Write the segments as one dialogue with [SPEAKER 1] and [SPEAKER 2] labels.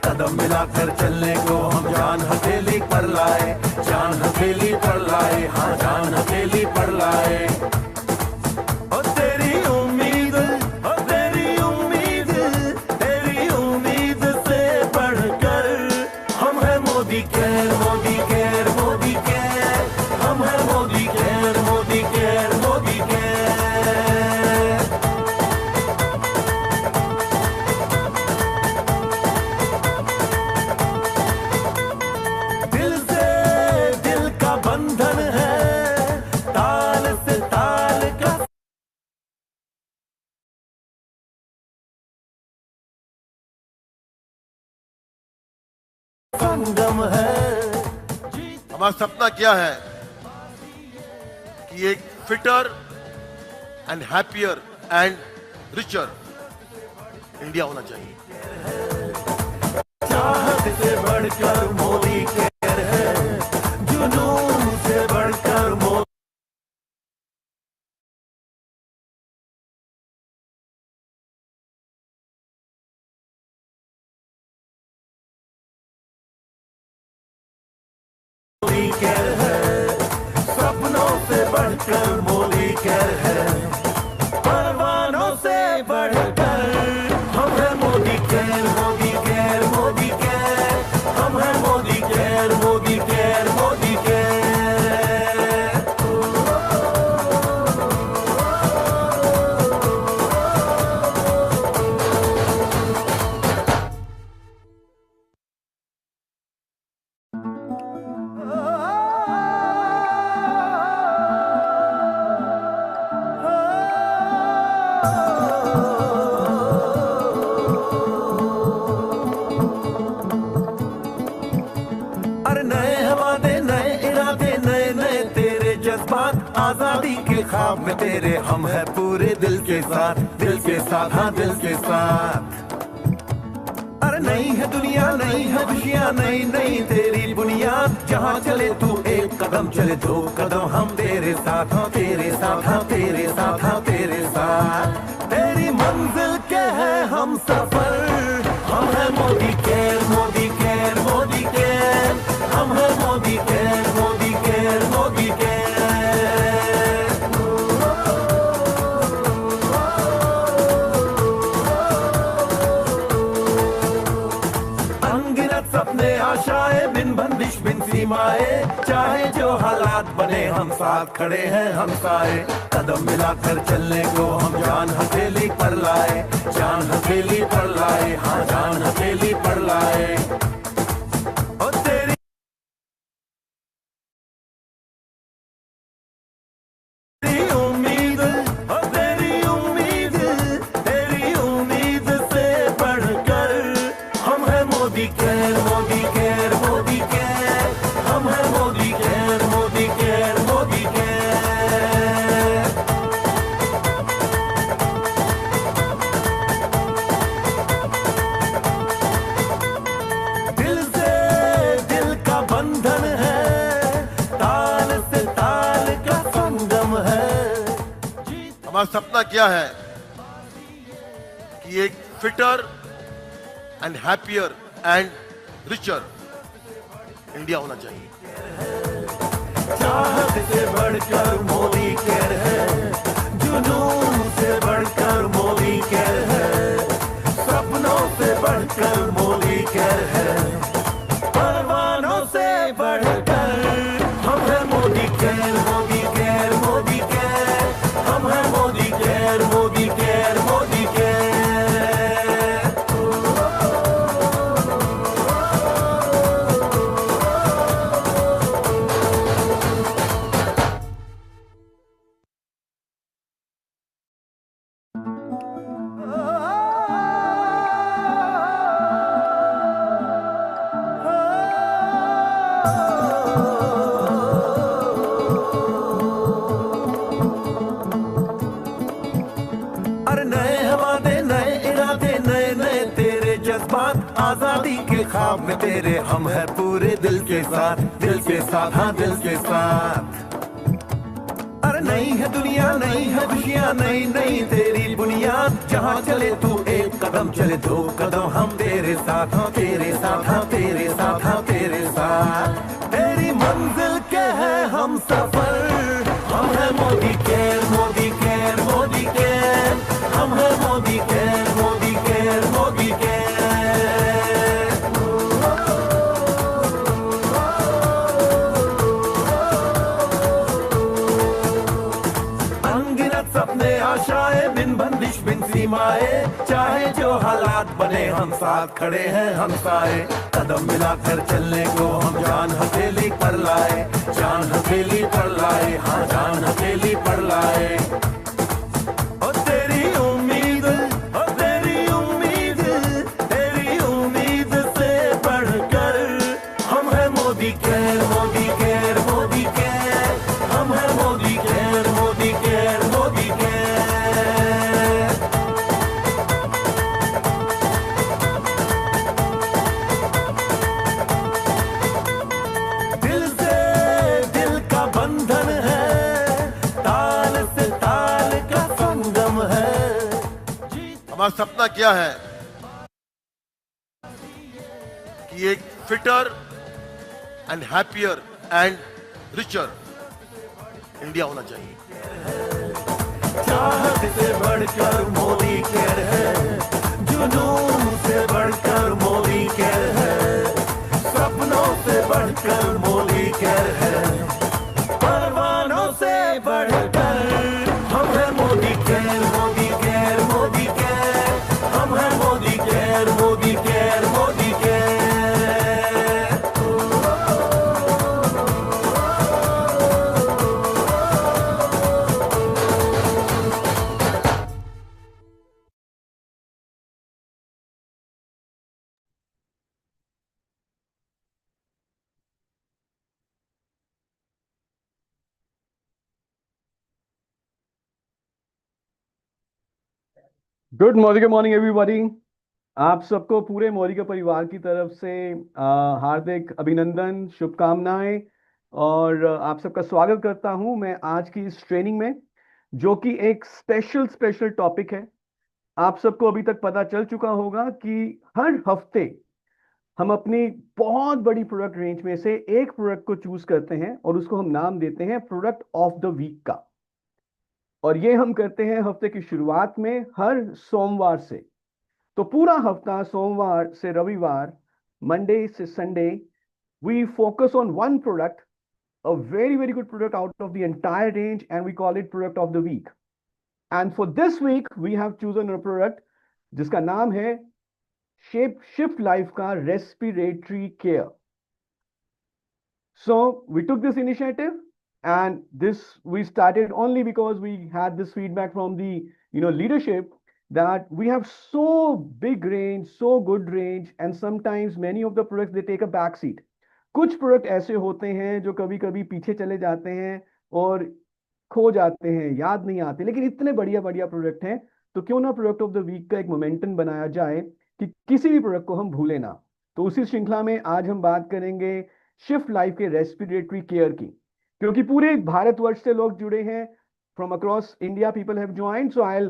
[SPEAKER 1] कदम मिलाकर चलने को हम जान हथेली पर लाए, जान हथेली पर लाए, हाँ जान हथेली पर लाए। ओ तेरी उम्मीद, ओ तेरी उम्मीद, तेरी उम्मीद से बढ़कर हम है Modi care, Modi care, Modi care, हम है Modi care, Modi care, Modi care. दिल से दिल का बंधन है, ताल से ताल का संगम है।
[SPEAKER 2] हमारा सपना क्या है कि एक fitter and happier and richer India होना चाहिए।
[SPEAKER 1] चाहत से बढ़कर मोदी केयर है, जुनून से बढ़कर मोदी केयर है, सपनों से बढ़कर मोदी केयर है, परवानों से बढ़कर हम है Modi care, Modi care, Modi care, हम है Modi care, Modi care, Modi care. अरे नए हवाले, नए इरादे, नए नए तेरे जज्बात, आजादी के ख्वाब में तेरे हम है पूरे दिल के साथ, दिल के साथ, हाँ दिल के साथ। अरे नई है दुनिया, नई है खुशियाँ, नई नई तेरी बुनियाद, जहाँ चले तू एक कदम चले दो कदम हम तेरे साथ, हाँ तेरे साथ, हाँ तेरे साथ, हाँ तेरे साथ। तेरी मंजिल के है हम सफर, हम है Modi care, Modi care, Modi care, हम है Modi care, Modi care, Modi care. अनगिनत सपने आशाएं, बिन बंदिश बिन सीमाएं, चाहे जो हालात बने हम साथ खड़े हैं हम सारे। कदम मिलाकर चलने को हम जान हथेली पर लाए, जान हथेली पर लाए, हाँ जान हथेली पर लाए। ओ तेरी उम्मीद, ओ तेरी उम्मीद, तेरी उम्मीद से बढ़कर हम है Modi care, Modi care, Modi care, हम है Modi care, Modi care, Modi care. दिल से दिल का बंधन है, ताल से ताल का संगम है।
[SPEAKER 2] हमारा सपना क्या है कि एक fitter and happier and richer India होना चाहिए।
[SPEAKER 1] चाहत से बढ़कर मोदी केयर है, जुनून से बढ़कर मोदी केयर है, सपनों से बढ़कर मोदी केयर है, परवानों से बढ़कर हम है Modi care, Modi care, Modi care, हम है Modi care, Modi care, Modi care. अरे नए हवाले, नए इरादे, नए नए तेरे जज्बात, आजादी के ख्वाब में तेरे हम है पूरे दिल के साथ, दिल के साथ, हाँ दिल के साथ। अरे नई है दुनिया, नई है खुशियाँ, नई नई तेरी बुनियाद। जहाँ चले तू एक कदम, चले दो कदम, हम तेरे साथ, हाँ तेरे साथ, हाँ तेरे साथ, हाँ तेरे साथ। तेरी मंजिल के है हम सफर, हम है Modi care, Modi care, Modi care, हम है Modi care, Modi care, Modi care. अनगिनत सपने आशाएं, बिन बंदिश बिन सीमाएं, चाहे जो हालात बने हम साथ खड़े हैं हम साए। कदम मिलाकर चलने को हम जान हथेली पर लाए, जान हथेली पर लाए, हाँ जान हथेली पर लाए। ओ तेरी उम्मीद, ओ तेरी उम्मीद, तेरी उम्मीद से बढ़कर हम है Modi care, Modi care, Modi care, हम है Modi care, Modi care, Modi care. दिल से दिल का बंधन है, ताल से ताल का संगम है।
[SPEAKER 2] हमारा सपना क्या है कि एक fitter and happier and richer India होना चाहिए।
[SPEAKER 1] चाहत से बढ़कर मोदी केयर है, जुनून से बढ़कर मोदी केयर है, सपनों से बढ़कर मोदी केयर है, परवानों से बढ़कर हम है Modi care, Modi care, Modi care, हम है Modi care, Modi care, Modi care.
[SPEAKER 3] Good morning morning everybody. आप सबको पूरे मौलिक परिवार की तरफ से हार्दिक अभिनंदन, शुभकामनाएं और आप सबका स्वागत करता हूं मैं आज की इस ट्रेनिंग में, जो कि एक स्पेशल टॉपिक है। आप सबको अभी तक पता चल चुका होगा कि हर हफ्ते हम अपनी बहुत बड़ी प्रोडक्ट रेंज में से एक प्रोडक्ट को चूज करते हैं और उसको हम नाम देते हैं प्रोडक्ट ऑफ द वीक का। और ये हम करते हैं हफ्ते की शुरुआत में हर सोमवार से। तो पूरा हफ्ता सोमवार से रविवार, मंडे से Sunday, we focus on one product, a very good product out of the entire range, and we call it product of the week. And for this week we have chosen a product जिसका नाम है Shift life का respiratory care. So we took this initiative, and this we started only because we had this feedback from the leadership that we have so big range, so good range, and sometimes many of the products they take a back seat. कुछ product ऐसे होते हैं जो कभी कभी पीछे चले जाते हैं और खो जाते हैं, याद नहीं आते, लेकिन इतने बढ़िया बढ़िया प्रोडक्ट हैं, तो क्यों ना प्रोडक्ट ऑफ द वीक का एक मोमेंटम बनाया जाए कि किसी भी प्रोडक्ट को हम भूले ना। तो उसी श्रृंखला में आज हम बात करेंगे शिफ्ट लाइफ के रेस्पिरेटरी केयर की, क्योंकि पूरे भारतवर्ष से लोग जुड़े हैं, from across India people have joined. So I will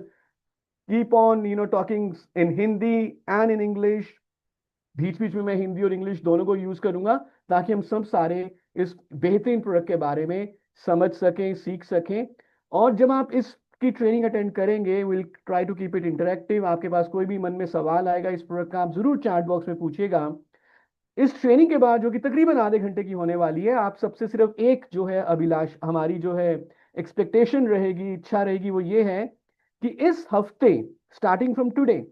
[SPEAKER 3] keep on talking in Hindi and in English. बीच बीच में मैं हिंदी और इंग्लिश दोनों को यूज करूंगा ताकि हम सब सारे इस बेहतरीन प्रोडक्ट के बारे में समझ सकें, सीख सकें। और जब आप इसकी ट्रेनिंग अटेंड करेंगे, will try to keep it interactive. आपके पास कोई भी मन में सवाल आएगा इस प्रोडक्ट का, आप जरूर चैट बॉक्स में पूछिएगा। इस ट्रेनिंग के बाद, जो कि तकरीबन आधे घंटे की होने वाली है, आप सबसे सिर्फ एक जो है अभिलाष, हमारी जो है एक्सपेक्टेशन रहेगी, इच्छा रहेगी, वो ये है कि इस हफ्ते स्टार्टिंग फ्रॉम टुडे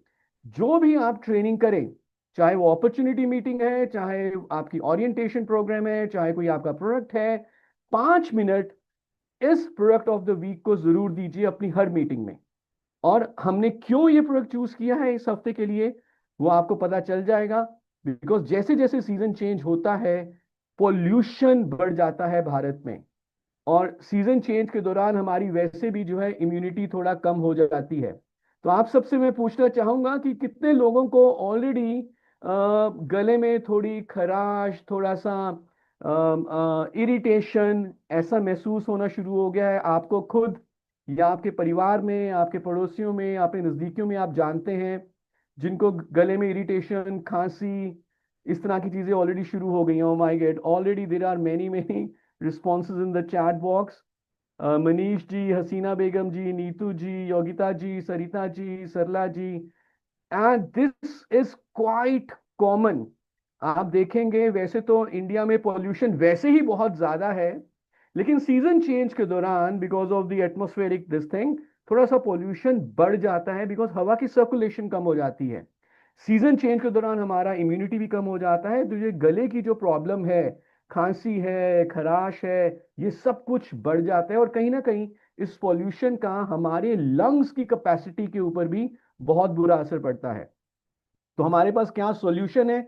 [SPEAKER 3] जो भी आप ट्रेनिंग करें, चाहे वो अपॉर्चुनिटी मीटिंग है, चाहे आपकी ओरिएंटेशन प्रोग्राम है, चाहे कोई आपका प्रोडक्ट है, 5 मिनट इस प्रोडक्ट ऑफ द वीक को जरूर दीजिए अपनी हर मीटिंग में। और हमने क्यों ये प्रोडक्ट चूज किया है इस हफ्ते के लिए, वो आपको पता चल जाएगा। बिकॉज जैसे जैसे सीजन चेंज होता है, पोल्यूशन बढ़ जाता है भारत में, और सीजन चेंज के दौरान हमारी वैसे भी जो है इम्यूनिटी थोड़ा कम हो जाती है। तो आप सबसे मैं पूछना चाहूंगा कि कितने लोगों को ऑलरेडी गले में थोड़ी खराश, थोड़ा सा इरिटेशन ऐसा महसूस होना शुरू हो गया है आपको खुद या आपके परिवार में, आपके पड़ोसियों में, आपके नज़दीकियों में आप जानते हैं जिनको गले में इरिटेशन, खांसी, इस तरह की चीज़ें ऑलरेडी शुरू हो गई हैं? Oh my God, already there are many many responses in the chat box. Manish ji, Haseena Begum ji, Neetu ji, Yogita ji, Sarita ji, Sarla ji, and this is quite common. आप देखेंगे वैसे तो इंडिया में पॉल्यूशन वैसे ही बहुत ज्यादा है, लेकिन सीजन चेंज के दौरान because of the atmospheric this thing थोड़ा सा पॉल्यूशन बढ़ जाता है, बिकॉज हवा की सर्कुलेशन कम हो जाती है। सीजन चेंज के दौरान हमारा इम्यूनिटी भी कम हो जाता है, तो ये गले की जो प्रॉब्लम है, खांसी है, खराश है, ये सब कुछ बढ़ जाता है। और कहीं ना कहीं इस पॉल्यूशन का हमारे लंग्स की कैपेसिटी के ऊपर भी बहुत बुरा असर पड़ता है। तो हमारे पास क्या सॉल्यूशन है,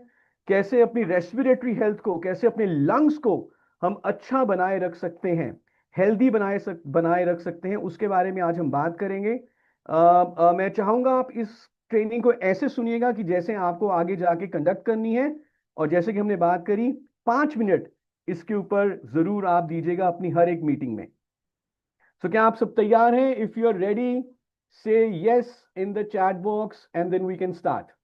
[SPEAKER 3] कैसे अपनी रेस्पिरेटरी हेल्थ को, कैसे अपने लंग्स को हम अच्छा बनाए रख सकते हैं, हेल्दी बनाए रख सकते हैं, उसके बारे में आज हम बात करेंगे। मैं चाहूंगा आप इस ट्रेनिंग को ऐसे सुनिएगा कि जैसे आपको आगे जाके कंडक्ट करनी है, और जैसे कि हमने बात करी 5 मिनट इसके ऊपर जरूर आप दीजिएगा अपनी हर एक मीटिंग में। तो क्या आप सब तैयार हैं? If you are ready, say yes in the chat box and then we can start.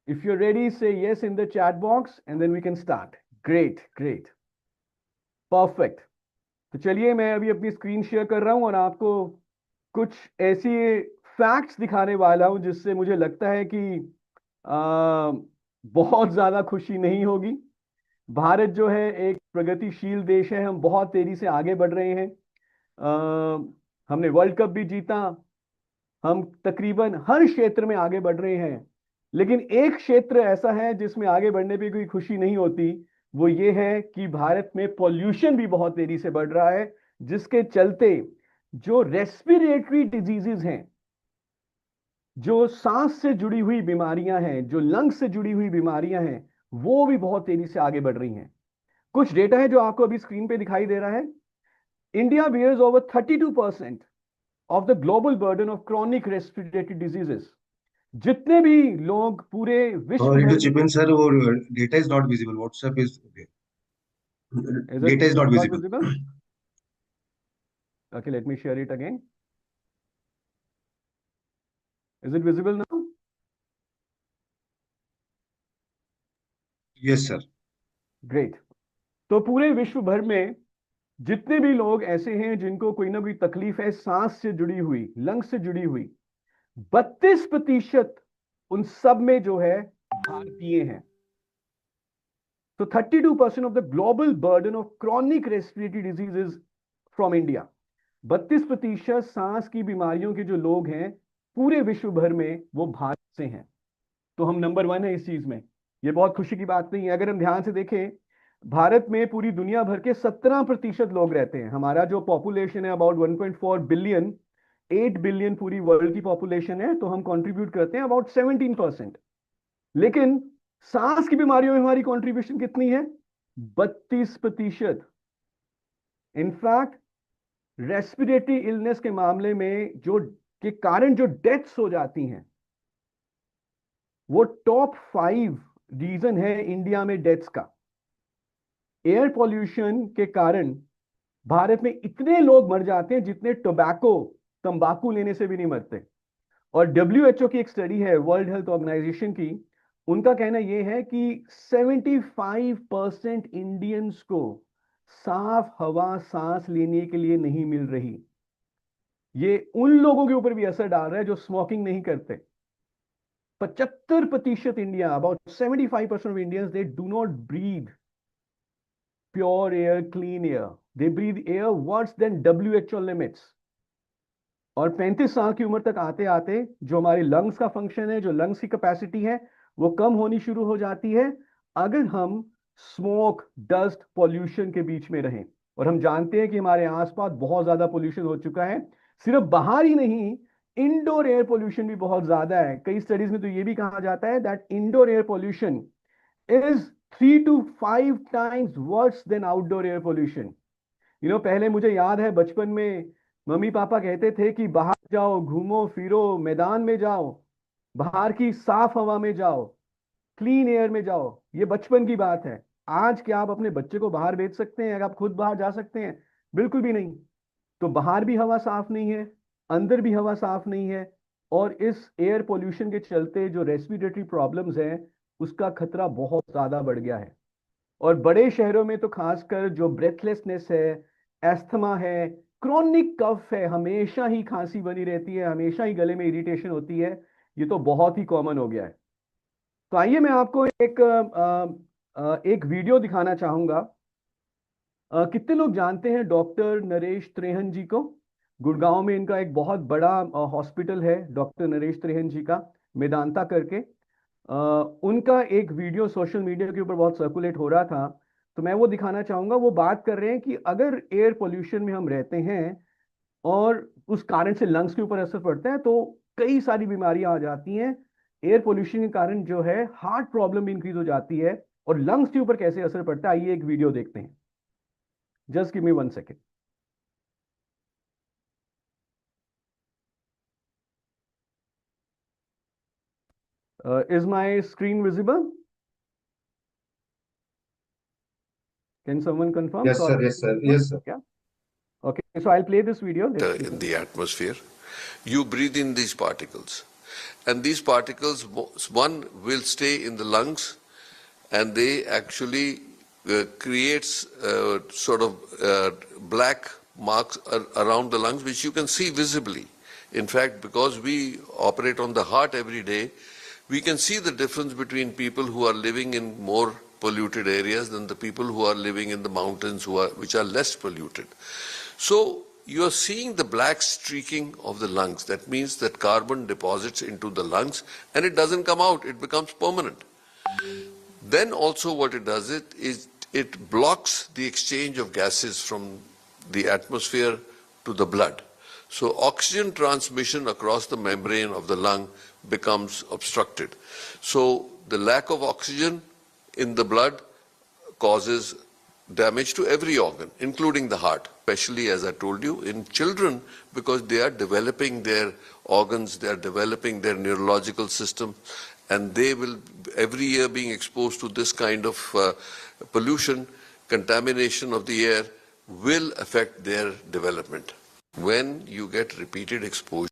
[SPEAKER 3] If you're ready, say yes in the chat box and then we can start. Great, great. Perfect. तो चलिए मैं अभी अपनी screen share कर रहा हूं और आपको कुछ ऐसी फैक्ट्स दिखाने वाला हूं जिससे मुझे लगता है कि बहुत ज्यादा खुशी नहीं होगी। भारत जो है एक प्रगतिशील देश है, हम बहुत तेजी से आगे बढ़ रहे हैं। हमने वर्ल्ड कप भी जीता, हम तकरीबन हर क्षेत्र में आगे बढ़ रहे हैं। लेकिन एक क्षेत्र ऐसा है जिसमें आगे बढ़ने पे कोई खुशी नहीं होती, वो ये है कि भारत में पॉल्यूशन भी बहुत तेजी से बढ़ रहा है, जिसके चलते जो रेस्पिरेटरी डिजीजेस हैं, जो सांस से जुड़ी हुई बीमारियां हैं, जो लंग्स से जुड़ी हुई बीमारियां हैं, वो भी बहुत तेजी से आगे बढ़ रही हैं। कुछ डेटा है जो आपको अभी स्क्रीन पे दिखाई दे रहा है। India bears over 32% of the global burden of chronic respiratory diseases. जितने भी लोग पूरे विश्व
[SPEAKER 4] Sorry
[SPEAKER 3] भर
[SPEAKER 4] to
[SPEAKER 3] में,
[SPEAKER 4] chip in, sir. Or data is not visible. WhatsApp is okay.
[SPEAKER 3] Is it
[SPEAKER 4] Data is not
[SPEAKER 3] not
[SPEAKER 4] visible.
[SPEAKER 3] Visible? Okay, let me share it again. Is it visible now?
[SPEAKER 4] Yes, sir.
[SPEAKER 3] Great. तो पूरे विश्व भर में जितने भी लोग ऐसे हैं जिनको कोई ना कोई तकलीफ है सांस से जुड़ी हुई, लंग्स से जुड़ी हुई, 32% उन सब में जो है भारतीय हैं। तो 32% of the global burden of chronic respiratory diseases from India. 32% सांस की बीमारियों के जो लोग हैं पूरे विश्व भर में, वो भारत से हैं। तो हम नंबर 1 है इस चीज में। ये बहुत खुशी की बात नहीं है। अगर हम ध्यान से देखें, भारत में पूरी दुनिया भर के 17% लोग रहते हैं। हमारा जो पॉपुलेशन है अबाउट 1.4 बिलियन, 8 बिलियन पूरी वर्ल्ड की पॉपुलेशन है, तो हम कंट्रीब्यूट करते हैं अबाउट 17%। लेकिन सांस की बीमारियों में हमारी कंट्रीब्यूशन कितनी है? 32%। इनफैक्ट रेस्पिरेटरी इलनेस के मामले में जो के कारण जो डेथ्स हो जाती हैं, वो टॉप 5 रीजन है इंडिया में डेथ्स का। एयर पॉल्यूशन के कारण भारत में इतने लोग मर जाते हैं जितने टोबैको, तंबाकू लेने से भी नहीं मरते। और डब्ल्यूएचओ की एक स्टडी है, वर्ल्ड हेल्थ ऑर्गेनाइजेशन की, उनका कहना यह है कि 75% इंडियंस को साफ हवा सांस लेने के लिए नहीं मिल रही। ये उन लोगों के ऊपर भी असर डाल रहा है जो स्मोकिंग नहीं करते। 75% India, about 75% of Indians, they do not breathe pure air, clean air. They breathe air worse than WHO limits. और 35 साल की उम्र तक आते आते जो हमारे लंग्स का फंक्शन है, जो लंग्स की कैपेसिटी है, वो कम होनी शुरू हो जाती है अगर हम स्मोक, डस्ट, पॉल्यूशन के बीच में रहें। और हम जानते हैं कि हमारे आसपास बहुत ज्यादा पॉल्यूशन हो चुका है। सिर्फ बाहर ही नहीं, इंडोर एयर पॉल्यूशन भी बहुत ज्यादा है। कई स्टडीज में तो ये भी कहा जाता है that indoor air pollution is 3 to 5 times worse than outdoor air pollution. पहले मुझे याद है बचपन में मम्मी पापा कहते थे कि बाहर जाओ, घूमो फिरो, मैदान में जाओ, बाहर की साफ हवा में जाओ, क्लीन एयर में जाओ। ये बचपन की बात है। आज क्या आप अपने बच्चे को बाहर भेज सकते हैं? अगर आप खुद बाहर जा सकते हैं? बिल्कुल भी नहीं। तो बाहर भी हवा साफ नहीं है, अंदर भी हवा साफ नहीं है, और इस एयर पोल्यूशन के चलते जो रेस्पिरेटरी प्रॉब्लम्स हैं उसका खतरा बहुत ज्यादा बढ़ गया है। और बड़े शहरों में तो खासकर जो ब्रेथलेसनेस है, एस्थमा है, क्रॉनिक कफ है, हमेशा ही खांसी बनी रहती है, हमेशा ही गले में इरिटेशन होती है, ये तो बहुत ही कॉमन हो गया है। तो आइए मैं आपको एक वीडियो दिखाना चाहूंगा। कितने लोग जानते हैं डॉक्टर नरेश त्रेहन जी को? गुड़गांव में इनका एक बहुत बड़ा हॉस्पिटल है, डॉक्टर नरेश त्रेहन जी का, मेदांता करके। उनका एक वीडियो सोशल मीडिया के ऊपर बहुत सर्कुलेट हो रहा था, तो मैं वो दिखाना चाहूंगा। वो बात कर रहे हैं कि अगर एयर पोल्यूशन में हम रहते हैं और उस कारण से लंग्स के ऊपर असर पड़ता है, तो कई सारी बीमारियां आ जाती हैं। एयर पोल्यूशन के कारण जो है हार्ट प्रॉब्लम भी इंक्रीज हो जाती है, और लंग्स के ऊपर कैसे असर पड़ता है, आइए एक वीडियो देखते हैं। Just give me 1 second. Is my screen visible? Can someone confirm?
[SPEAKER 4] Yes, sir.
[SPEAKER 3] Sorry.
[SPEAKER 4] Yes, sir. Yes, sir.
[SPEAKER 3] Yeah. Okay. So I'll play this video. Let's
[SPEAKER 5] In
[SPEAKER 3] listen.
[SPEAKER 5] the atmosphere, you breathe in these particles, and these particles, one will stay in the lungs, and they actually creates sort of black marks around the lungs, which you can see visibly. In fact, because we operate on the heart every day, we can see the difference between people who are living in more polluted areas than the people who are living in the mountains which are less polluted. So you are seeing the black streaking of the lungs. That means that carbon deposits into the lungs and it doesn't come out, it becomes permanent. Then also what it does is it blocks the exchange of gases from the atmosphere to the blood. So oxygen transmission across the membrane of the lung becomes obstructed. So the lack of oxygen in the blood causes damage to every organ, including the heart, especially, as I told you, in children, because they are developing their organs, they are developing their neurological system, and they will every year being exposed to this kind of pollution, contamination of the air will affect their development. When you get repeated exposure.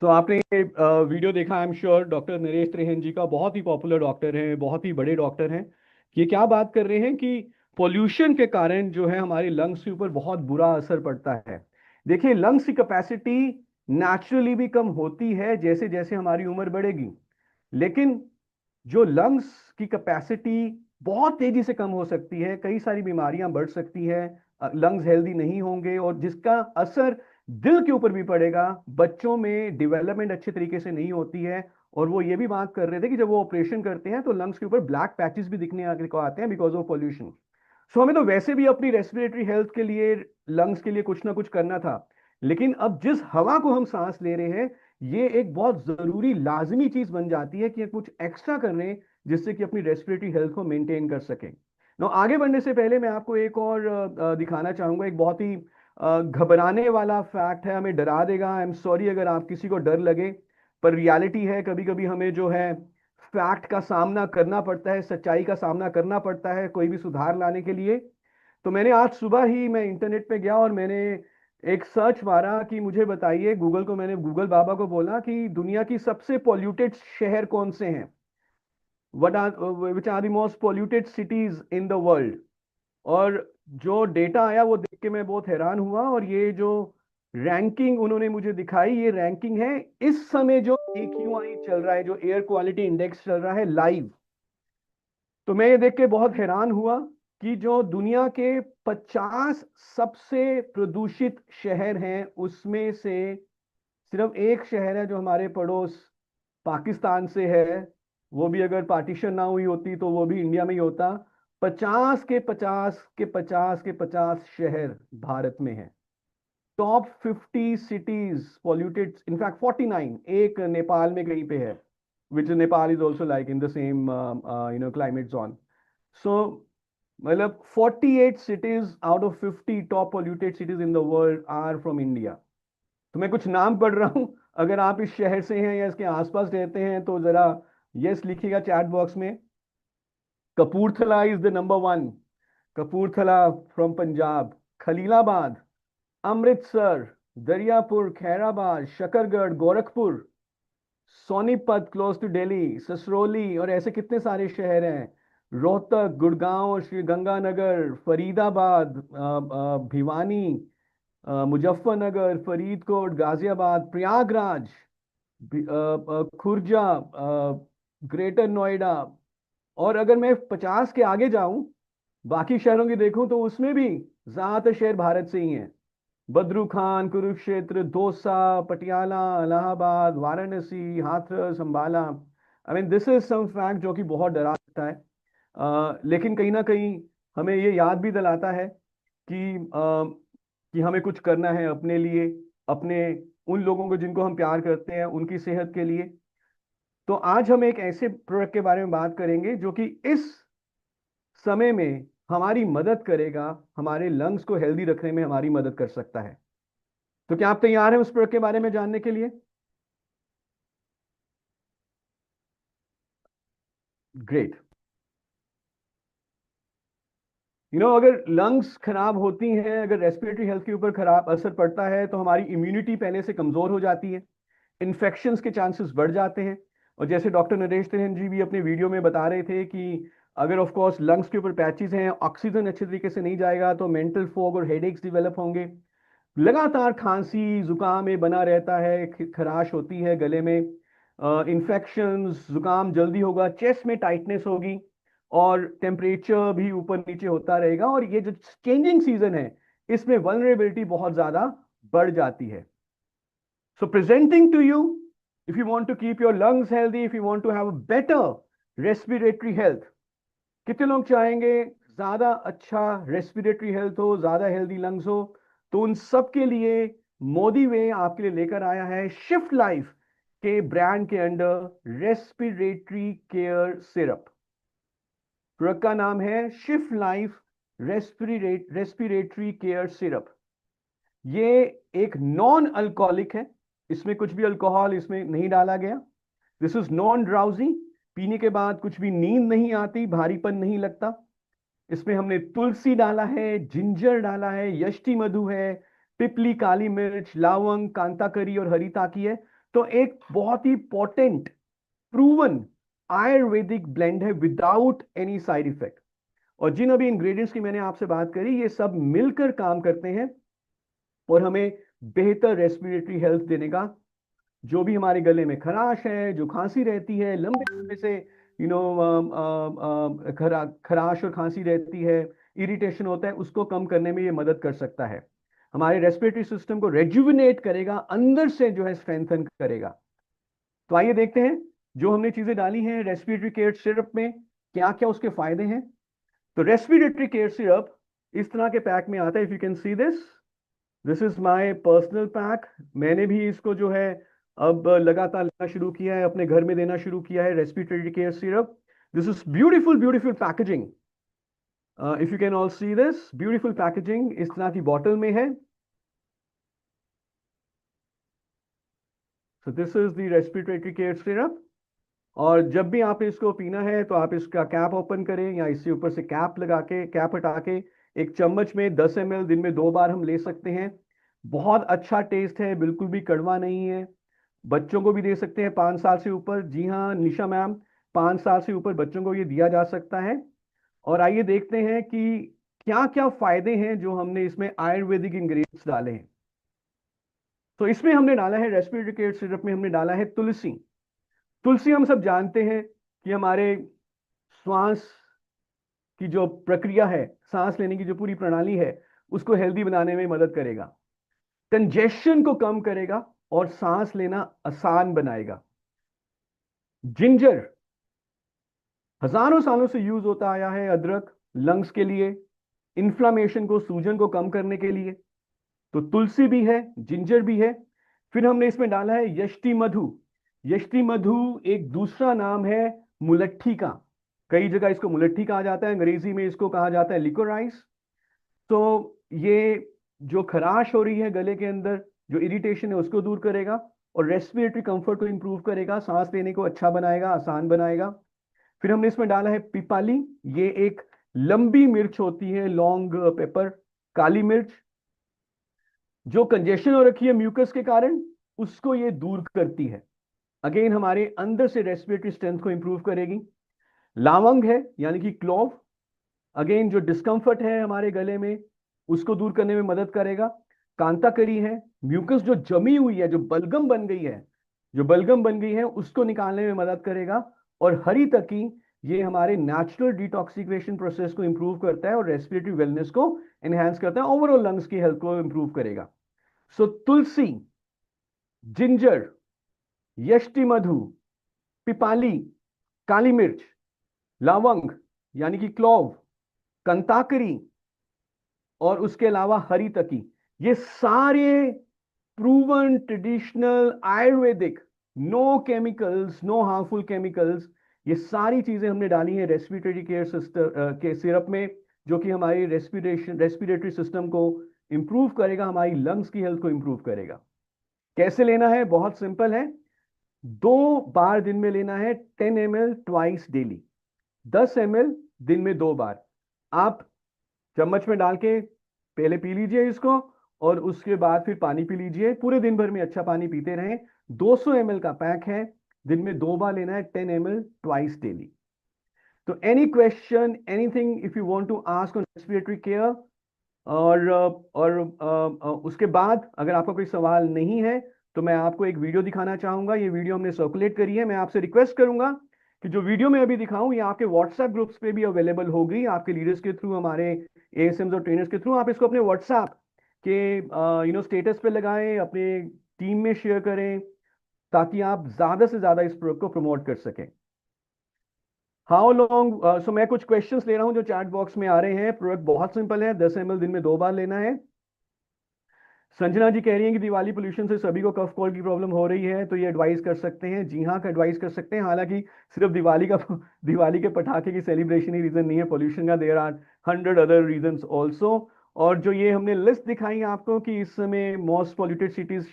[SPEAKER 3] तो आपने ये video देखा, I am sure doctor Naresh Trehan ji का, बहुत ही popular doctor हैं, बहुत ही बड़े doctor हैं। ये क्या बात कर रहे हैं कि पोल्यूशन के कारण जो है हमारे लंग्स के ऊपर बहुत बुरा असर पड़ता है। देखिए, लंग्स की कैपेसिटी नेचुरली भी कम होती है जैसे जैसे हमारी उम्र बढ़ेगी, लेकिन जो लंग्स की कैपेसिटी बहुत तेजी से कम हो सकती है, कई सारी बीमारियां बढ़ सकती है, लंग्स हेल्दी नहीं होंगे, और जिसका असर दिल के ऊपर भी पड़ेगा। बच्चों में डेवलपमेंट अच्छे तरीके से नहीं होती है, और वो ये भी बात कर रहे थे कि जब वो ऑपरेशन करते हैं तो लंग्स के ऊपर ब्लैक पैचेस भी दिखने आते हैं बिकॉज ऑफ पॉल्यूशन। सो हमें तो वैसे भी अपनी रेस्पिरेटरी हेल्थ के लिए, लंग्स के लिए कुछ ना कुछ करना था, लेकिन अब जिस हवा को हम सांस ले रहे हैं, ये एक बहुत जरूरी लाजमी चीज बन जाती है कि कुछ एक्स्ट्रा कर रहे हैं जिससे कि अपनी रेस्पिरेटरी हेल्थ को मेंटेन कर सके। नो, आगे बढ़ने से पहले मैं आपको एक और दिखाना चाहूंगा। एक बहुत ही घबराने वाला फैक्ट है, हमें डरा देगा। आई एम सॉरी अगर आप किसी को डर लगे, पर रियलिटी है, कभी कभी हमें जो है फैक्ट का सामना करना पड़ता है, सच्चाई का सामना करना पड़ता है कोई भी सुधार लाने के लिए। तो मैंने आज सुबह ही मैं इंटरनेट पे गया और मैंने एक सर्च मारा कि मुझे बताइए, गूगल को, मैंने गूगल बाबा को बोला कि दुनिया की सबसे पॉल्यूटेड शहर कौन से हैं, which are the most polluted cities in the world. और जो डेटा आया वो देख के मैं बहुत हैरान हुआ, और ये जो रैंकिंग उन्होंने मुझे दिखाई, ये रैंकिंग है इस समय जो AQI चल रहा है, जो एयर क्वालिटी इंडेक्स चल रहा है लाइव। तो मैं ये देख के बहुत हैरान हुआ कि जो दुनिया के 50 सबसे प्रदूषित शहर हैं, उसमें से सिर्फ एक शहर है जो हमारे पड़ोस पाकिस्तान से है, वो भी अगर पार्टीशन ना हुई होती तो वो भी इंडिया में ही होता। 50 के 50 के 50 के 50 शहर भारत में हैं। टॉप 50 सिटीज पॉल्यूटेड, इनफैक्ट 49 एक नेपाल में कहीं पे है, which Nepal is also like in the same climate zone. So मतलब 48 cities out of 50 top polluted cities in the world are from India। तो मैं कुछ नाम पढ़ रहा हूं, अगर आप इस शहर से हैं या इसके आसपास रहते हैं तो जरा यस लिखिएगा चैट बॉक्स में। Kapurthala is the number one. Kapurthala from Punjab. Khalilabad, Amritsar, Daryapur, Khairabad, Shakargarh, Gorakhpur, Sonipat close to Delhi, Sasrauli, और ऐसे कितने सारे शहर हैं, रोहतक, गुड़गांव, श्री गंगानगर, फरीदाबाद, भिवानी, मुजफ्फरनगर, फरीदकोट, गाजियाबाद, प्रयागराज, खुर्जा, ग्रेटर नोएडा। और अगर मैं 50 के आगे जाऊं, बाकी शहरों की देखूं, तो उसमें भी ज्यादातर शहर भारत से ही हैं। Badru Khan, Kurukshetra, Dausa, Patiala, Allahabad, Varanasi, Hathras, Ambala. I mean this is some fact जो कि बहुत डरा सकता है, लेकिन कहीं ना कहीं हमें ये याद भी दिलाता है कि हमें कुछ करना है अपने लिए, अपने उन लोगों को जिनको हम प्यार करते हैं, उनकी सेहत के लिए। तो आज हम एक ऐसे प्रोडक्ट के बारे में बात करेंगे जो कि इस समय में हमारी मदद करेगा, हमारे लंग्स को हेल्दी रखने में हमारी मदद कर सकता है। तो क्या आप तैयार हैं उस प्रोडक्ट के बारे में जानने के लिए? ग्रेट। अगर लंग्स खराब होती हैं, अगर रेस्पिरेटरी हेल्थ के ऊपर खराब असर पड़ता है, तो हमारी इम्यूनिटी पहले से कमजोर हो जाती है, इन्फेक्शंस के चांसेस बढ़ जाते हैं। और जैसे डॉक्टर नरेश तिरन जी भी अपने वीडियो में बता रहे थे कि अगर ऑफ कोर्स लंग्स के ऊपर पैचेस हैं, ऑक्सीजन अच्छे तरीके से नहीं जाएगा, तो मेंटल फॉग और हेडेक्स डेवलप होंगे, लगातार खांसी जुकाम में बना रहता है, खराश होती है गले में, इन्फेक्शंस, जुकाम जल्दी होगा, चेस्ट में टाइटनेस होगी, और टेम्परेचर भी ऊपर नीचे होता रहेगा। और ये जो चेंजिंग सीजन है, इसमें वल्नरेबिलिटी बहुत ज्यादा बढ़ जाती है। So presenting to you, if you want to keep your lungs healthy, if you want to have a better respiratory health, कितने लोग चाहेंगे ज्यादा अच्छा रेस्पिरेटरी हेल्थ हो, ज्यादा हेल्दी लंग्स हो? तो उन सब के लिए मोदी वे आपके लिए लेकर आया है शिफ्ट लाइफ के ब्रांड के under respiratory care syrup. Product का नाम है Shift Life respiratory care syrup. ये एक नॉन अल्कोहलिक है, इसमें कुछ भी अल्कोहल इसमें नहीं डाला गया। दिस इज नॉन ड्राउजी, पीने के बाद कुछ भी नींद नहीं आती, भारीपन नहीं लगता। इसमें हमने तुलसी डाला है, जिंजर डाला है, यष्टि मधु है, पिपली, काली मिर्च, लवंग, कांताकरी और हरी ताकी है। तो एक बहुत ही पोटेंट प्रूवन आयुर्वेदिक ब्लेंड है विदाउट एनी साइड इफेक्ट। और जिन अभी इंग्रेडिएंट्स की मैंने आपसे बात करी, ये सब मिलकर काम करते हैं और हमें बेहतर रेस्पिरेटरी हेल्थ देने का। जो भी हमारे गले में खराश है, जो खांसी रहती है लंबे समय से, खराश और खांसी रहती है, इरिटेशन होता है, उसको कम करने में ये मदद कर सकता है। हमारे रेस्पिरेटरी सिस्टम को रेजुविनेट करेगा, अंदर से जो है स्ट्रेंथन करेगा। तो आइए देखते हैं जो हमने चीजें डाली हैं रेस्पिरेटरी केयर सिरप में, क्या क्या उसके फायदे हैं। तो रेस्पिरेटरी केयर सिरप इस तरह के पैक में आता है। If you can see this is my personal pack. मैंने भी इसको जो है अब लगातार लेना शुरू किया है, अपने घर में देना शुरू किया है respiratory care syrup. This is beautiful beautiful packaging. If you can all see this beautiful packaging, इस तरह की बॉटल में है। So this is the respiratory care syrup. और जब भी आपने इसको पीना है, तो आप इसका कैप ओपन करें, या इसके ऊपर से कैप लगा के, कैप हटा के, एक चम्मच में 10 ml दिन में 2 बार हम ले सकते हैं। बहुत अच्छा टेस्ट है, बिल्कुल भी कड़वा नहीं है। बच्चों को भी दे सकते हैं 5 साल से ऊपर। जी हाँ निशा मैम, 5 साल से ऊपर बच्चों को ये दिया जा सकता है। और आइए देखते हैं कि क्या क्या फायदे हैं जो हमने इसमें आयुर्वेदिक इंग्रेडिएंट्स डाले हैं। तो इसमें हमने डाला है, रेस्पिरेटरी केयर सिरप में हमने डाला है तुलसी। तुलसी हम सब जानते हैं कि हमारे श्वास की जो प्रक्रिया है, सांस लेने की जो पूरी प्रणाली है, उसको हेल्दी बनाने में मदद करेगा, कंजेशन को कम करेगा और सांस लेना आसान बनाएगा। जिंजर हजारों सालों से यूज होता आया है, अदरक लंग्स के लिए, इन्फ्लामेशन को, सूजन को कम करने के लिए। तो तुलसी भी है, जिंजर भी है। फिर हमने इसमें डाला है यष्टि मधु। यष्टि मधु एक दूसरा नाम है मुलट्ठी का, कई जगह इसको मुलट्ठी कहा जाता है, अंग्रेजी में इसको कहा जाता है लिकोराइस। तो ये जो खराश हो रही है गले के अंदर, जो इरिटेशन है, उसको दूर करेगा और रेस्पिरेटरी कंफर्ट को इंप्रूव करेगा, सांस लेने को अच्छा बनाएगा, आसान बनाएगा। फिर हमने इसमें डाला है पिपाली, ये एक लंबी मिर्च होती है, लॉन्ग पेपर, काली मिर्च, जो कंजेशन हो रखी है म्यूकस के कारण उसको ये दूर करती है। अगेन हमारे अंदर से रेस्पिरेटरी स्ट्रेंथ को इंप्रूव करेगी। लावंग है यानी कि क्लोव, अगेन जो डिस्कंफर्ट है हमारे गले में उसको दूर करने में मदद करेगा। कांता करी है, म्यूकस जो जमी हुई है, जो बलगम बन गई है, उसको निकालने में मदद करेगा। और हरी तकी, ये हमारे नेचुरल डिटॉक्सिफिकेशन प्रोसेस को इंप्रूव करता है और रेस्पिरेटरी वेलनेस को एनहांस करता है, ओवरऑल लंग्स की हेल्थ को इंप्रूव करेगा। सो तुलसी, जिंजर, यष्टि मधु, पिपाली, काली मिर्च, लवंग यानी कि क्लोव, कंताकरी और उसके अलावा हरी तकी, ये सारे proven traditional Ayurvedic, no chemicals, no harmful chemicals, ये सारी चीजें हमने डाली हैं रेस्पिरेटरी केयर सिस्टम के सिरप में, जो कि हमारी रेस्पिरेटरी सिस्टम को इंप्रूव करेगा, हमारी लंग्स की हेल्थ को इंप्रूव करेगा। कैसे लेना है? बहुत सिंपल है, 2 बार दिन में लेना है, 10 ml ट्वाइस डेली, 10 ml दिन में 2 बार। आप चम्मच में डाल के पहले पी लीजिए इसको और उसके बाद फिर पानी पी लीजिए, पूरे दिन भर में अच्छा पानी पीते रहें। 200 ml का पैक है, दिन में 2 बार लेना है, 10 ml ट्वाइस डेली। तो any question, anything if you want to ask on respiratory care, और उसके बाद अगर आपका कोई सवाल नहीं है तो मैं आपको एक वीडियो दिखाना चाहूंगा। ये वीडियो हमने सर्कुलेट करी है। मैं आपसे रिक्वेस्ट करूंगा कि जो वीडियो मैं अभी दिखाऊं ये आपके व्हाट्सएप ग्रुप्स पे भी अवेलेबल होगी, आपके लीडर्स के थ्रू, हमारे एएसएम्स और ट्रेनर्स के थ्रू। आप इसको अपने व्हाट्सएप के स्टेटस पे लगाएं, अपने टीम में शेयर करें, ताकि आप ज्यादा से ज्यादा इस प्रोडक्ट को प्रमोट कर सकें। हाउ लॉन्ग, सो मैं कुछ क्वेश्चंस ले रहा हूं जो चैट बॉक्स में आ रहे हैं। प्रोडक्ट बहुत सिंपल है, 10 ml दिन में 2 बार लेना है। संजना जी कह रही हैं कि दिवाली पोल्यूशन से सभी को कफ कोल्ड की प्रॉब्लम हो रही है, तो ये एडवाइस कर सकते हैं। जी हाँ, एडवाइस कर सकते हैं। हालांकि सिर्फ दिवाली के पटाखे की सेलिब्रेशन ही रीजन नहीं है पोल्यूशन का, there are 100 other reasons also. और जो ये हमने लिस्ट दिखाई आपको कि इस समय मोस्ट पॉल्यूटेड सिटीज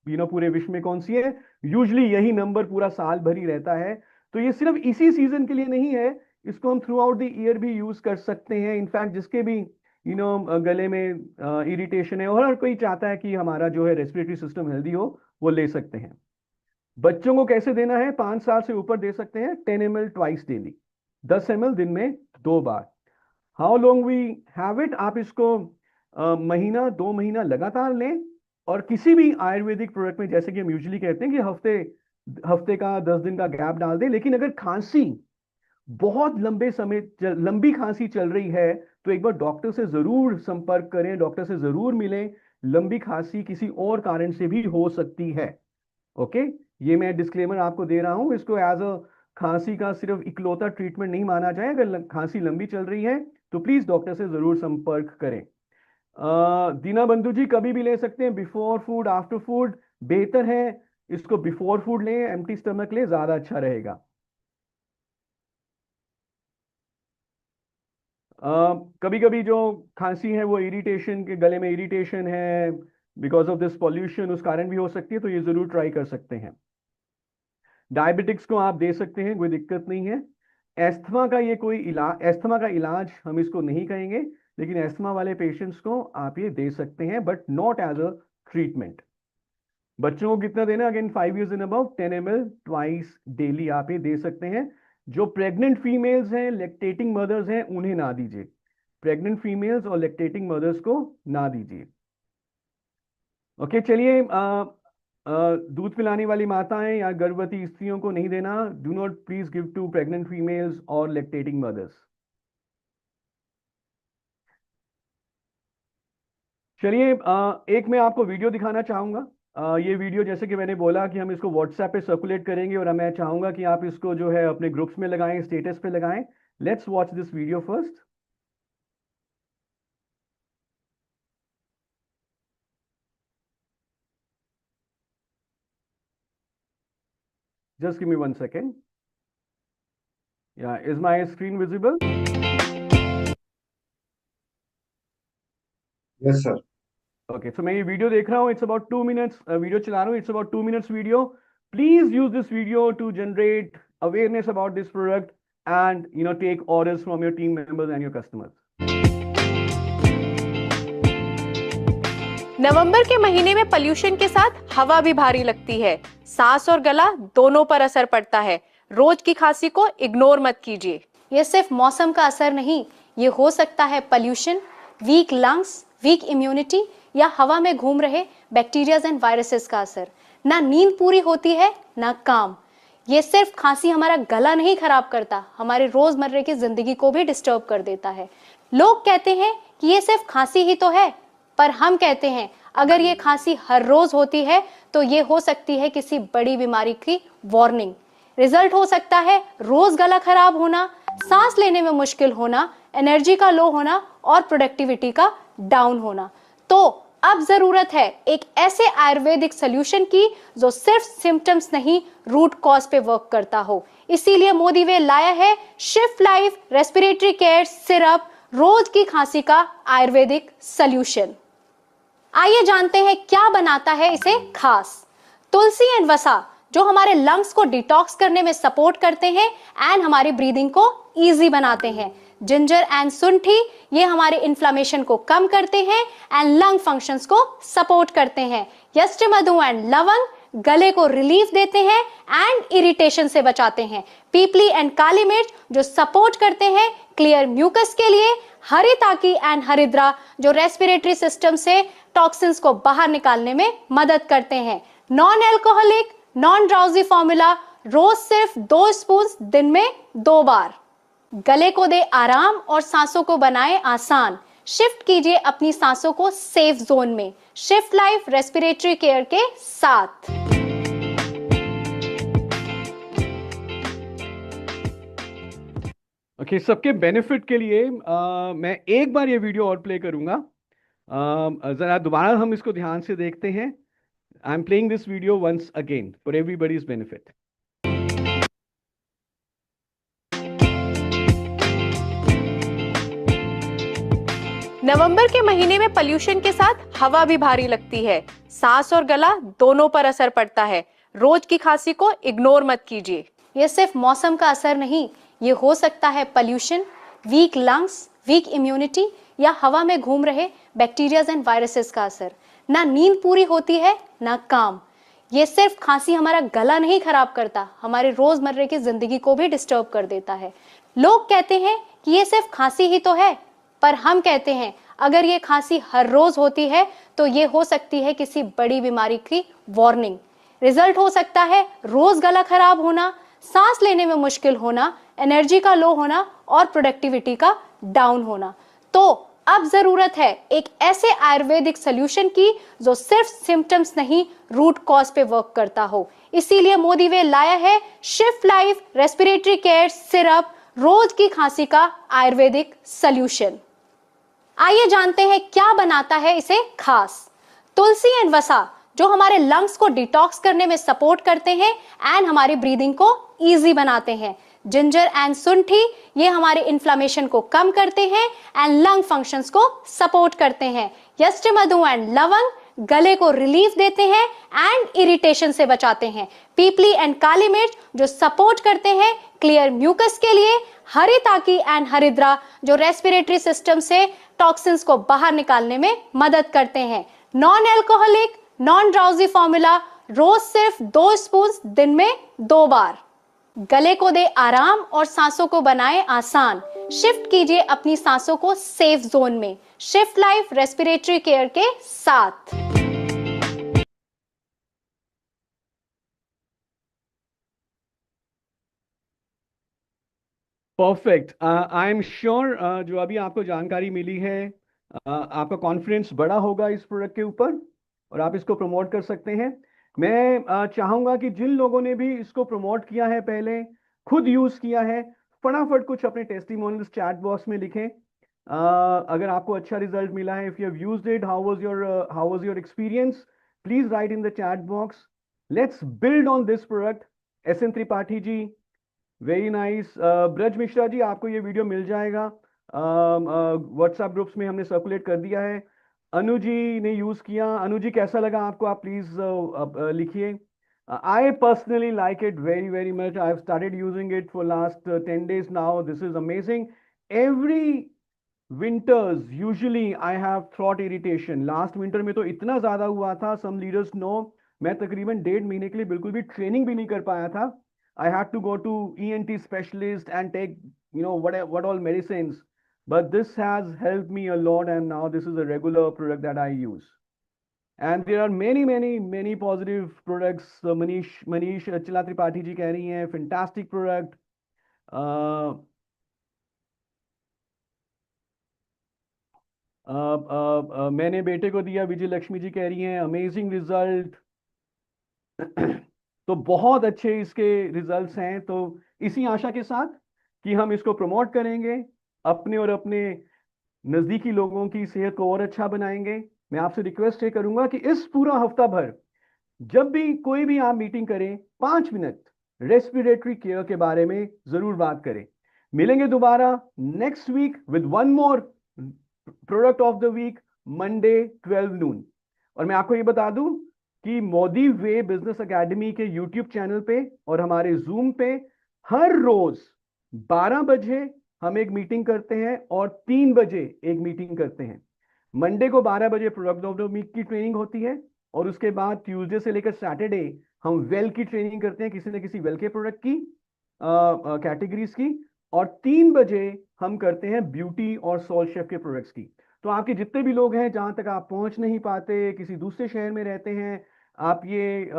[SPEAKER 3] पूरे विश्व में कौन सी है, यूजली यही नंबर पूरा साल भर ही रहता है। तो ये सिर्फ इसी सीजन के लिए नहीं है, इसको हम थ्रू आउट द ईयर भी यूज कर सकते हैं। इनफैक्ट जिसके भी गले में इरिटेशन है और हर कोई चाहता है कि हमारा जो है रेस्पिरेटरी सिस्टम हेल्दी हो, वो ले सकते हैं। बच्चों को कैसे देना है? 5 साल से ऊपर दे सकते हैं, 10 ml ट्वाइस डेली, 10 ml दिन में 2 बार। How long we have it? आप इसको महीना 2 महीना लगातार लें। और किसी भी आयुर्वेदिक प्रोडक्ट में जैसे कि हम यूजुअली कहते हैं कि हफ्ते का 10 दिन का गैप डाल दें, लेकिन अगर खांसी बहुत लंबी खांसी चल रही है तो एक बार डॉक्टर से जरूर संपर्क करें, डॉक्टर से जरूर मिलें। लंबी खांसी किसी और कारण से भी हो सकती है। ओके, ये मैं डिस्क्लेमर आपको दे रहा हूं। इसको एज अ खांसी का सिर्फ इकलौता ट्रीटमेंट नहीं माना जाए। अगर खांसी लंबी चल रही है तो प्लीज डॉक्टर से जरूर संपर्क करें। दीना बंधु जी कभी भी ले सकते हैं, बिफोर फूड, आफ्टर फूड, बेहतर है इसको बिफोर फूड लें, एम्प्टी स्टमक लें, ज्यादा अच्छा रहेगा। कभी कभी जो खांसी है वो इरिटेशन के, गले में इरिटेशन है बिकॉज ऑफ दिस पॉल्यूशन, उस कारण भी हो सकती है, तो ये जरूर ट्राई कर सकते हैं। डायबिटिक्स को आप दे सकते हैं, कोई दिक्कत नहीं है। एस्थमा का इलाज हम इसको नहीं कहेंगे, लेकिन एस्थमा वाले पेशेंट्स को आप ये दे सकते हैं, but not as a treatment. बच्चों को कितना देना? Again 5 years and above, 10 ml twice daily आप ये दे सकते हैं। जो प्रेग्नेंट फीमेल्स हैं, लैक्टेटिंग मदर्स हैं, उन्हें ना दीजिए। प्रेग्नेंट फीमेल्स और लैक्टेटिंग मदर्स को ना दीजिए। ओके, चलिए। दूध पिलाने वाली माताएं या गर्भवती स्त्रियों को नहीं देना। Do not please give to pregnant females और लैक्टेटिंग मदर्स। चलिए, एक मैं आपको वीडियो दिखाना चाहूंगा। ये वीडियो जैसे कि मैंने बोला कि हम इसको व्हाट्सएप पे सर्कुलेट करेंगे और मैं चाहूंगा कि आप इसको जो है अपने ग्रुप्स में लगाएं, स्टेटस पे लगाएं। Let's watch this video first. Just give me 1 second. Yeah, is my screen visible?
[SPEAKER 4] Yes, sir.
[SPEAKER 3] Okay, so मैं ये वीडियो देख रहा हूँ, it's about 2 minutes वीडियो चला रहा हूँ, it's about 2 minutes video. Please use this video to generate awareness about this product. and take orders from your team members and your customers.
[SPEAKER 6] नवंबर के महीने में पोल्यूशन के साथ हवा भी भारी लगती है, सांस और गला दोनों पर असर पड़ता है। रोज की खांसी को इग्नोर मत कीजिए।
[SPEAKER 7] ये सिर्फ मौसम का असर नहीं, ये हो सकता है pollution, weak lungs, weak immunity या हवा में घूम रहे बैक्टीरियाज एंड वायरसेस का असर। ना नींद पूरी होती है ना काम। ये सिर्फ खांसी हमारा गला नहीं खराब करता, हमारे रोजमर्रे की जिंदगी को भी डिस्टर्ब कर देता है। लोग कहते हैं कि ये सिर्फ खांसी ही तो है, पर हम कहते हैं अगर ये खांसी हर रोज होती है तो ये हो सकती है किसी बड़ी बीमारी की वार्निंग। रिजल्ट हो सकता है रोज गला खराब होना, सांस लेने में मुश्किल होना, एनर्जी का लो होना और प्रोडक्टिविटी का डाउन होना। तो अब जरूरत है एक ऐसे आयुर्वेदिक सॉल्यूशन की जो सिर्फ सिम्टम्स नहीं, रूट कॉज पे वर्क करता हो। इसीलिए मोदी वे लाया है Shift Life respiratory care syrup, रोज की खांसी का आयुर्वेदिक सॉल्यूशन। आइए जानते हैं क्या बनाता है इसे खास। तुलसी एंड वसा जो हमारे लंग्स को डिटॉक्स करने में सपोर्ट करते हैं एंड हमारी ब्रीदिंग को इजी बनाते हैं। जिंजर एंड सुंठी ये हमारे इन्फ्लेमेशन को कम करते हैं एंड लंग फंक्शंस को सपोर्ट करते हैं। यष्टमधु एंड लवंग गले को रिलीफ देते हैं एंड इरिटेशन से बचाते हैं। पीपली एंड काली मिर्च जो सपोर्ट करते हैं क्लियर म्यूकस के लिए। हरी ताकी एंड हरिद्रा जो रेस्पिरेटरी सिस्टम से टॉक्सिन्स को बाहर निकालने में मदद करते हैं। Non alcoholic non drowsy formula, रोज सिर्फ 2 स्पून दिन में 2 बार। गले को दे आराम और सांसों को बनाए आसान। शिफ्ट कीजिए अपनी सांसों को सेफ जोन में शिफ्ट लाइफ रेस्पिरेटरी केयर के साथ।
[SPEAKER 3] ओके, सबके बेनिफिट के लिए मैं एक बार ये वीडियो और प्ले करूंगा। जरा दोबारा हम इसको ध्यान से देखते हैं। I am playing this video once again for everybody's benefit.
[SPEAKER 6] November के महीने में पोल्यूशन के साथ हवा भी भारी लगती है, सांस और गला दोनों पर असर पड़ता है। रोज की खांसी को इग्नोर मत कीजिए।
[SPEAKER 7] ये सिर्फ मौसम का असर नहीं, ये हो सकता है pollution, weak lungs, weak immunity या हवा में घूम रहे बैक्टीरियाज एंड वायरसेस का असर। ना नींद पूरी होती है ना काम। ये सिर्फ खांसी हमारा गला नहीं खराब करता, हमारे रोजमर्रे की जिंदगी को भी डिस्टर्ब कर देता है। लोग कहते हैं कि ये सिर्फ खांसी ही तो है, पर हम कहते हैं अगर ये खांसी हर रोज होती है तो ये हो सकती है किसी बड़ी बीमारी की वार्निंग। रिजल्ट हो सकता है रोज गला खराब होना, सांस लेने में मुश्किल होना, एनर्जी का लो होना और प्रोडक्टिविटी का डाउन होना। तो अब जरूरत है एक ऐसे आयुर्वेदिक सॉल्यूशन की जो सिर्फ सिम्टम्स नहीं, रूट कॉज पे वर्क करता हो। इसीलिए मोदी वे लाया है Shift Life respiratory care syrup, रोज की खांसी का आयुर्वेदिक सॉल्यूशन। आइए जानते हैं क्या बनाता है इसे खास। तुलसी एंड वसा जो हमारे लंग्स को डिटॉक्स करने में सपोर्ट करते हैं एंड हमारी ब्रीदिंग को इजी बनाते हैं। जिंजर एंड सुंठी ये हमारे इन्फ्लेमेशन को कम करते हैं एंड लंग फंक्शंस को सपोर्ट करते हैं। यष्टमधु एंड लवंग गले को रिलीफ देते हैं एंड इरिटेशन से बचाते हैं। पीपली एंड काली मिर्च जो सपोर्ट करते हैं क्लियर म्यूकस के लिए। हरी ताकी एंड हरिद्रा जो रेस्पिरेटरी सिस्टम से टॉक्सिन्स को बाहर निकालने में मदद करते हैं। Non alcoholic non drowsy formula, रोज सिर्फ 2 स्पून दिन में 2 बार। गले को दे आराम और सांसों को बनाए आसान। शिफ्ट कीजिए अपनी सांसों को सेफ जोन में शिफ्ट लाइफ रेस्पिरेटरी केयर के साथ।
[SPEAKER 3] परफेक्ट। आई एम श्योर जो अभी आपको जानकारी मिली है, आपका कॉन्फिडेंस बड़ा होगा इस प्रोडक्ट के ऊपर और आप इसको प्रमोट कर सकते हैं। मैं चाहूंगा कि जिन लोगों ने भी इसको प्रमोट किया है, पहले खुद यूज किया है, फटाफट कुछ अपने टेस्टिमोनियल्स चैट बॉक्स में लिखें। अगर आपको अच्छा रिजल्ट मिला है, if you have used it, how was your experience, please write in the chat box. Let's build on this product. SN Tripathi ji, very nice. Braj Mishra ji, आपको ये वीडियो मिल जाएगा, व्हाट्सएप ग्रुप्स में हमने सर्कुलेट कर दिया है। अनु जी ने यूज किया, अनु जी कैसा लगा आपको, आप प्लीज लिखिए। I personally like it very, very much. I've started using it for last 10 days now. This is amazing. Every winters, usually I have throat irritation. Last winter में तो इतना ज़्यादा हुआ था. Some leaders know मैं तकरीबन 1.5 महीने के लिए बिल्कुल भी ट्रेनिंग भी नहीं कर पाया था. I had to go to ENT specialist and take, what all medicines. But this has helped me a lot, and now this is a regular product that I use. And there are many, many, many positive products. Manish Chilla Tripathi ji कह रही हैं, fantastic product. मैंने बेटे को दिया, विजय लक्ष्मी जी कह रही हैं, अमेजिंग रिजल्ट. तो बहुत अच्छे इसके रिजल्ट्स हैं. तो इसी आशा के साथ कि हम इसको प्रमोट करेंगे, अपने और अपने नजदीकी लोगों की सेहत को और अच्छा बनाएंगे. मैं आपसे रिक्वेस्ट ये करूंगा कि इस पूरा हफ्ता भर जब भी कोई भी आप मीटिंग करें, 5 मिनट रेस्पिरेटरी केयर के बारे में जरूर बात करें. मिलेंगे दोबारा next week with one more product of the week, Monday 12 noon. और मैं आपको ये बता दूं कि मोदी वे बिजनेस एकेडमी के यूट्यूब चैनल पे और हमारे जूम पे हर रोज 12 बजे हम एक मीटिंग करते हैं और 3 बजे एक मीटिंग करते हैं. मंडे को 12 बजे प्रोडक्ट ऑफ द वीक की ट्रेनिंग होती है, और उसके बाद ट्यूसडे से लेकर सैटरडे हम वेल की ट्रेनिंग करते हैं, किसी न किसी वेल के प्रोडक्ट की कैटेगरीज की. और 3 बजे हम करते हैं ब्यूटी और सॉल्ट शेफ के प्रोडक्ट्स की. तो आपके जितने भी लोग हैं, जहां तक आप पहुंच नहीं पाते, किसी दूसरे शहर में रहते हैं, आप ये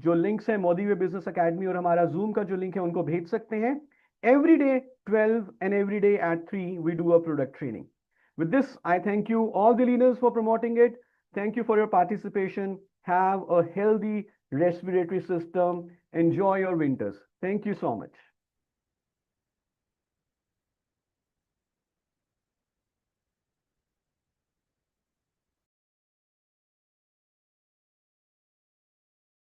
[SPEAKER 3] जो लिंक्स है मोदी वे बिजनेस एकेडमी और हमारा जूम का जो लिंक है उनको भेज सकते हैं. Every day 12 and every day at 3 we do a product training. With this, I thank you all the leaders for promoting it. Thank you for your participation. Have a healthy respiratory system. Enjoy your winters. Thank you so much.